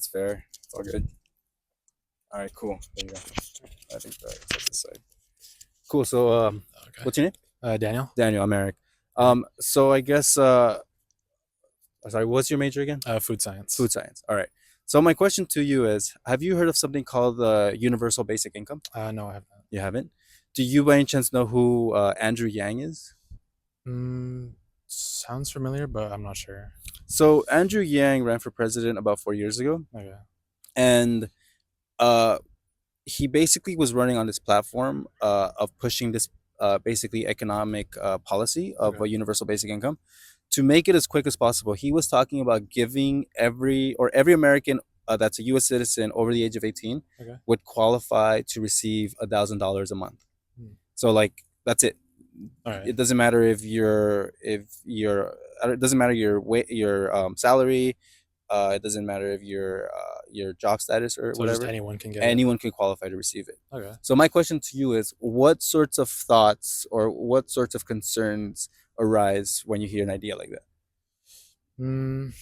It's fair. It's all good. All right, cool. There you go. I think that's this side. Cool. So, Okay. what's your name? Daniel. Daniel. I'm Eric. Eric. So I guess, sorry, what's your major again? Food science. Food science. All right. So my question to you is: have you heard of something called the universal basic income? No, I have not. You haven't. Do you by any chance know who Andrew Yang is? Sounds familiar, but I'm not sure. So Andrew Yang ran for president about 4 years ago, Okay. and uh, he basically was running on this platform of pushing this basically economic policy of Okay. a universal basic income to make it as quick as possible. He was talking about giving every American that's a U.S. citizen over the age of 18 Okay. would qualify to receive $1,000 a month. Hmm. So like that's it. All right. It doesn't matter if you're it doesn't matter your salary. It doesn't matter if your job status or So just whatever. anyone can get it. Anyone can qualify to receive it. Okay. So my question to you is, what sorts of thoughts or what sorts of concerns arise when you hear an idea like that? Mm,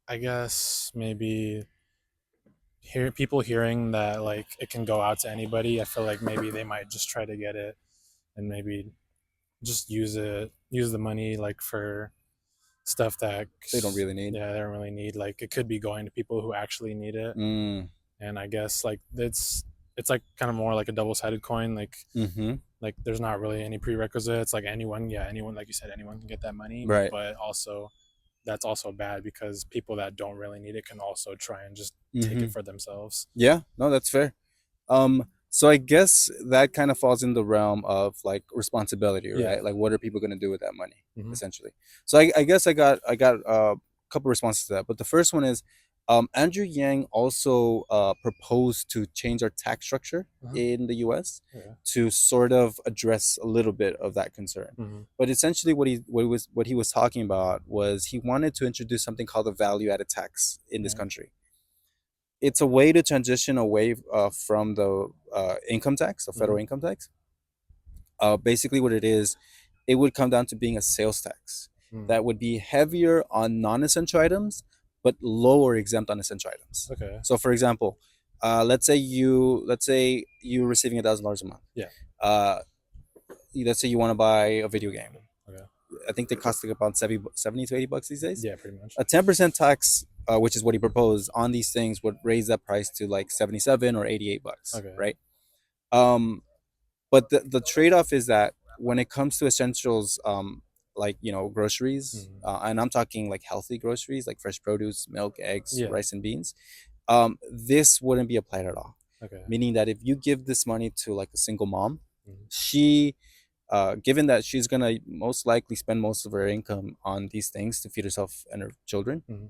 I guess maybe hearing that like it can go out to anybody. I feel like maybe they might just try to get it and maybe just use the money like for stuff that They don't really need. yeah they don't really need. Like it could be going to people who actually need it. Mm. And I guess like it's like kind of more like a double-sided coin. Mm-hmm. Like there's not really any prerequisites. Like anyone, like you said, anyone can get that money. Right. But also that's also bad because people that don't really need it can also try and just take Mm-hmm. it for themselves. Yeah. No, that's fair. So I guess that kind of falls in the realm of like responsibility, Yeah. right? Like, what are people going to do with that money, Hmm. essentially? So I guess I got a couple responses to that, but the first one is, Andrew Yang also proposed to change our tax structure Uh-huh. in the U.S. Yeah. to sort of address a little bit of that concern. Hmm. But essentially, what he was talking about was he wanted to introduce something called a value added tax in this Yeah. country. It's a way to transition away from the income tax, the Hmm. federal income tax. Basically, what it is, it would come down to being a sales tax Hmm. that would be heavier on non-essential items, but lower exempt on essential items. Okay. So, for example, let's say you receiving $1,000 a month. Yeah. Uh, let's say you want to buy a video game. Okay. I think they cost like about 70 to $80 these days. Yeah, pretty much. A 10% tax, which is what he proposed on these things, would raise that price to like 77 or $88, Okay. right? Um, but the trade off is that when it comes to essentials, like groceries, Hmm. and I'm talking like healthy groceries, like fresh produce, milk, eggs, Yeah. rice, and beans, this wouldn't be applied at all. Okay. Meaning that if you give this money to like a single mom, Hmm. she given that she's gonna most likely spend most of her income on these things to feed herself and her children, Hmm.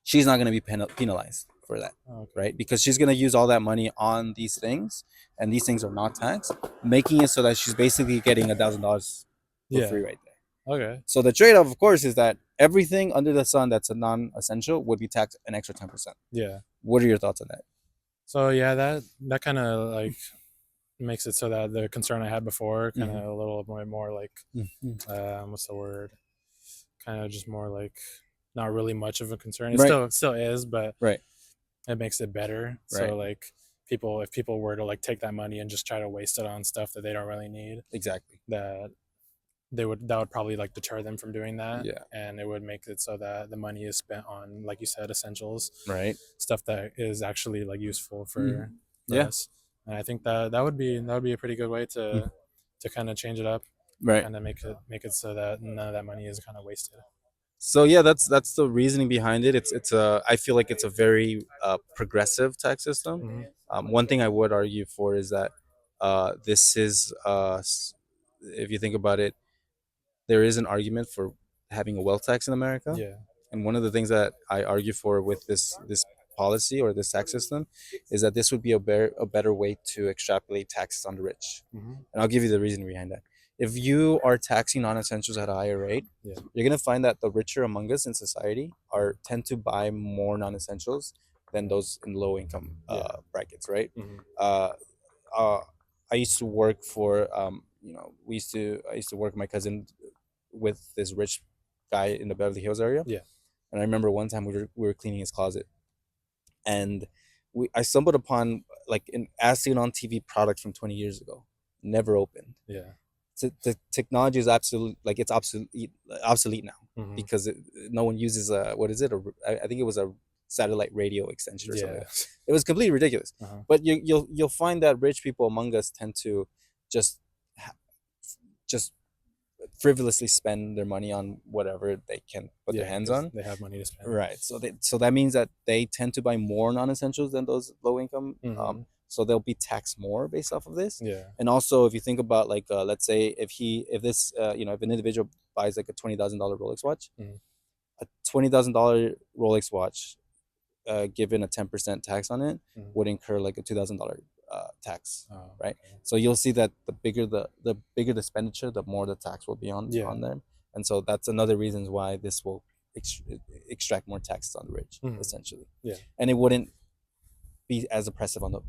she's not gonna be penalized for that, Okay. right? Because she's gonna use all that money on these things, and these things are not taxed, making it so that she's basically getting $1,000 for Yeah. free right there. Okay. So the trade-off, of course, is that everything under the sun that's a non-essential would be taxed an extra 10%. Yeah. What are your thoughts on that? So yeah, that kind of like makes it so that the concern I had before kind Mm-hmm. of a little more like Mm-hmm. what's the word? Kind of just more like not really much of a concern. It Right, still is, but right, it makes it better. right. So like if people were to like take that money and just try to waste it on stuff that they don't really need, Exactly. that that would probably like deter them from doing that, Yeah. and it would make it so that the money is spent on, like you said, essentials, Right. stuff that is actually like useful Mm-hmm. for Yeah. us. And I think that would be a pretty good way Mm. to kind of change it up, Right. kind of make it so that none of that money is kind of wasted. So yeah, that's the reasoning behind it. I feel like it's a very progressive tax system. Hmm. One thing I would argue for is that this is if you think about it, there is an argument for having a wealth tax in America, Yeah. and one of the things that I argue for with this policy or this tax system is that this would be a better way to extrapolate taxes on the rich. Hmm. And I'll give you the reason behind that. If you are taxing non-essentials at a higher rate, Yeah. you're gonna find that the richer among us in society are tend to buy more non-essentials than those in low income Yeah. brackets, right? Hmm. Uh, uh, I used to work for I used to work with my cousin with this rich guy in the Beverly Hills area, Yeah. and I remember one time we were cleaning his closet, and I stumbled upon like an as seen on TV product from 20 years ago, never opened. Yeah. The technology is absolute, like it's obsolete now Hmm. because no one uses a, what is it, I think it was a satellite radio extension or something Yeah. like that. It was completely ridiculous. Uh-huh. But you'll find that rich people among us tend to just just frivolously spend their money on whatever they can put their Yeah, hands because on. they have money to spend. Right. So that means that they tend to buy more non-essentials than those low income. Hmm. So they'll be taxed more based off of this. Yeah. And also, if you think about like, let's say if this, if an individual buys like a $20,000 Rolex watch, Hmm. a $20,000 Rolex watch, given a 10% tax on it, Hmm. would incur like a $2,000 tax, Oh, right? okay. So you'll see that the bigger the expenditure, the more the tax will be Yeah. on them, and so that's another reasons why this will ex- extract more taxes on the rich, Hmm. essentially, Yeah. and it wouldn't be as oppressive on the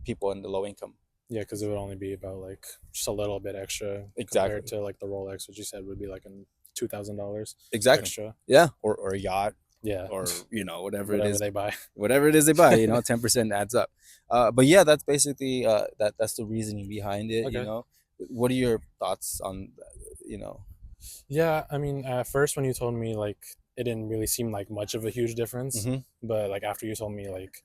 people in the low income. Yeah, because it would only be about like just a little bit extra compared Exactly. to like the Rolex, which you said would be like a $2,000 Exactly. extra. Yeah, or a yacht, Yeah, or whatever it whatever is, they buy. whatever it is they buy, 10% adds up. But yeah, that's basically that's the reasoning behind it. Okay. What are your thoughts on, you know? Yeah, I mean, at first when you told me like it didn't really seem like much of a huge difference, Hmm. but like after you told me like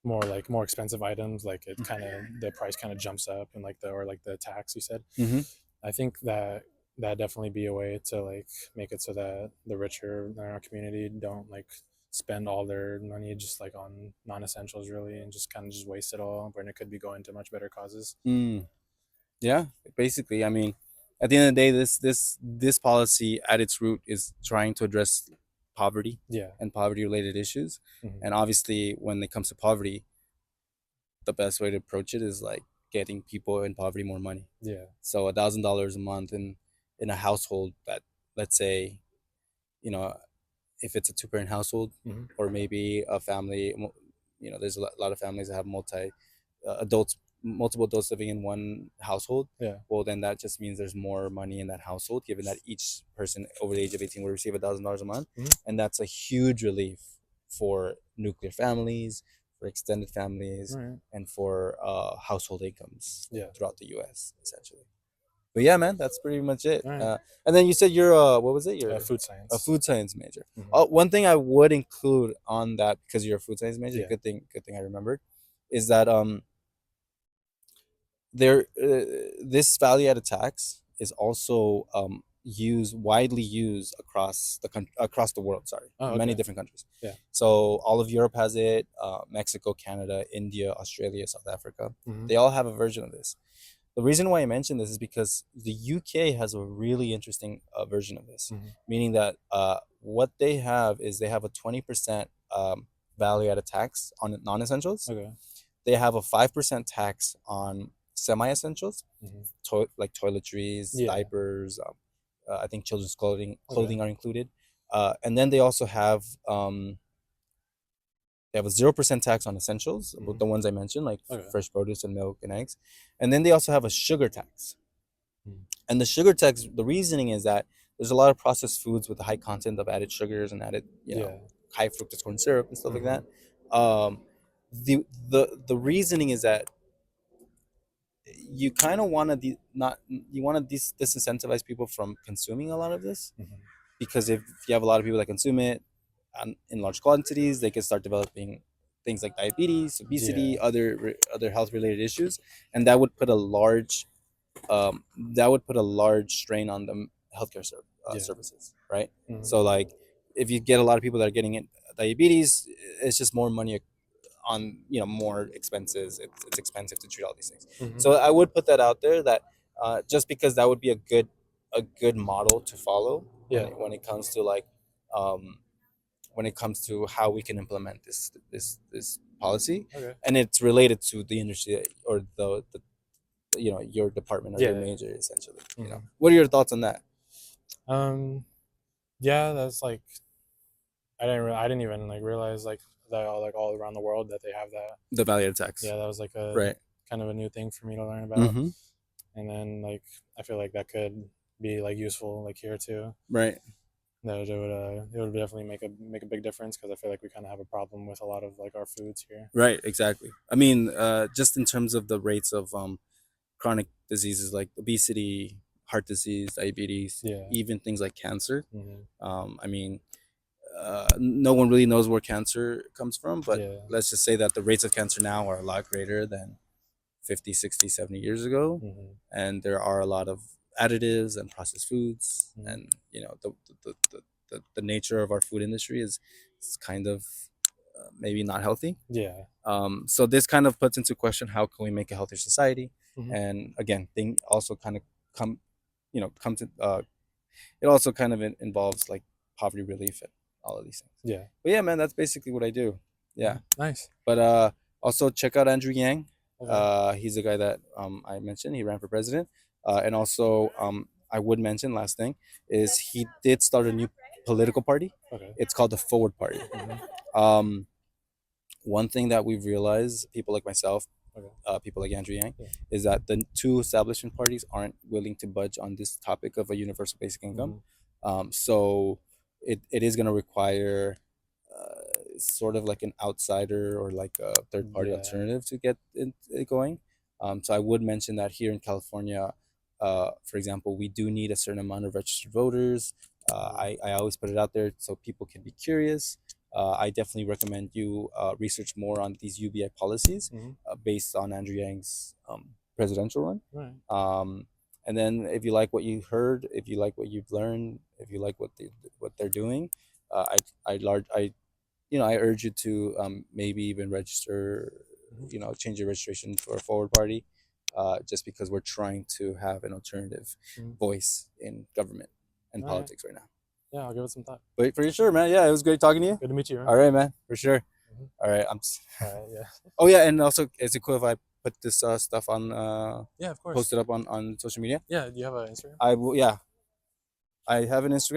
more expensive items, like it kind of the price kind of jumps up and like the or like the tax you said. Hmm. I think that that definitely be a way to like make it so that the richer in our community don't like spend all their money just like on non-essentials really and just kind of just waste it all when it could be going to much better causes. Mm, yeah, basically. I mean, at the end of the day, this policy at its root is trying to address poverty Yeah. and poverty related issues. Hmm. And obviously, when it comes to poverty, the best way to approach it is like getting people in poverty more money. Yeah. So $1,000 a month in a household that, let's say, you know if it's a two-parent household, Hmm. or maybe a family, there's a lot of families that have adults multiple adults living in one household. Yeah. Well, then that just means there's more money in that household, given that each person over the age of 18 will receive $1,000 a month, Hmm. and that's a huge relief for nuclear families, for extended families, Right. and for household incomes Yeah. throughout the U.S. essentially. But yeah, man, that's pretty much it. All right. And then you said you're what was it? You're Food a science. food science major. Hmm. One thing I would include on that, because you're a food science major, Yeah. good thing I remembered, is that there this value added tax is also widely used across the world. Sorry, Oh, in many okay. different countries. Yeah. So all of Europe has it. Mexico, Canada, India, Australia, South Africa. Hmm. They all have a version of this. The reason why I mention this is because the UK has a really interesting version of this, Hmm. meaning that what they have is they have a 20% value added tax on non-essentials. Okay. They have a 5% tax on semi-essentials, Hmm. like toiletries, Yeah. diapers. I think children's clothing Okay. clothing are included, and then they have a 0% tax on essentials, Hmm. the ones I mentioned, like Okay. fresh produce and milk and eggs, and then they also have a sugar tax. Mm. And the sugar tax, the reasoning is that there's a lot of processed foods with a high content of added sugars and added, Yeah. high fructose corn syrup and stuff like Hmm. that. Um, the reasoning is that you kind of want to not you want to disincentivize people from consuming a lot of this, Hmm. because if you have a lot of people that consume it in large quantities, they can start developing things like diabetes, Yeah. obesity, other health related issues, and um, that would put a large strain on the healthcare Yeah. services, right? Hmm. So like, if you get a lot of people that are getting diabetes, it's just more money on, more expenses. It's expensive to treat all these things. Hmm. So I would put that out there, that just because that would be a good model to follow when Yeah. it comes to like um, when it comes to how we can implement this policy, Okay. and it's related to the industry, or the your department or your Yeah. major, essentially. Hmm. What are your thoughts on that? Um. Yeah, that's like I didn't even like realize like that all around the world that they have that. The value tax, Yeah, that was like a right? kind of a new thing for me to learn about. Mm-hmm. And then like I feel like that could be like useful like here too. Right. No, it would definitely make a big difference because I feel like we kind of have a problem with a lot of like our foods here. Right, exactly. I mean, just in terms of the rates of chronic diseases like obesity, heart disease, diabetes, Yeah. even things like cancer. Hmm. I mean, no one really knows where cancer comes from, but Yeah. let's just say that the rates of cancer now are a lot greater than 50, 60, 70 years ago. Hmm. And there are a lot of additives and processed foods. Hmm. And, the nature of our food industry is kind of maybe not healthy. Yeah. So this kind of puts into question how can we make a healthier society, Hmm. and again, thing also kind of come, come to it also kind of involves like poverty relief and all of these things. Yeah. But yeah, man, that's basically what I do. Yeah, Nice. but also check out Andrew Yang. Okay. He's the guy that I mentioned. He ran for president, and also I would mention last thing is he did start a new political party. Okay. It's called the Forward Party. Hmm. Um, One thing that we've realized, people like myself, Okay. people like Andrew Yang, Yeah. is that the two establishment parties aren't willing to budge on this topic of a universal basic income. Hmm. So it is going to require sort of like an outsider or like a third party Yeah. alternative to get it going. So I would mention that here in California, for example, we do need a certain amount of registered voters. Yeah. I always put it out there so people can be curious. I definitely recommend you research more on these UBI policies Hmm. based on Andrew Yang's presidential run. Right. And then if you like what you heard, if you like what you've learned, if you like what they're doing, I I urge you to maybe even register, Hmm. change your registration for a forward party, just because we're trying to have an alternative Hmm. voice in government and All right. politics right now. Yeah, I'll give it some thought. But for sure, man. Yeah, it was great talking to you. Good to meet you, man. All right, man. For sure. Hmm. All right. All right. Yeah. Oh yeah, and also, is it cool if I put this stuff on, Yeah, of course. post it up on social media? Yeah. Do you have an Instagram? I will. Yeah, I have an Instagram.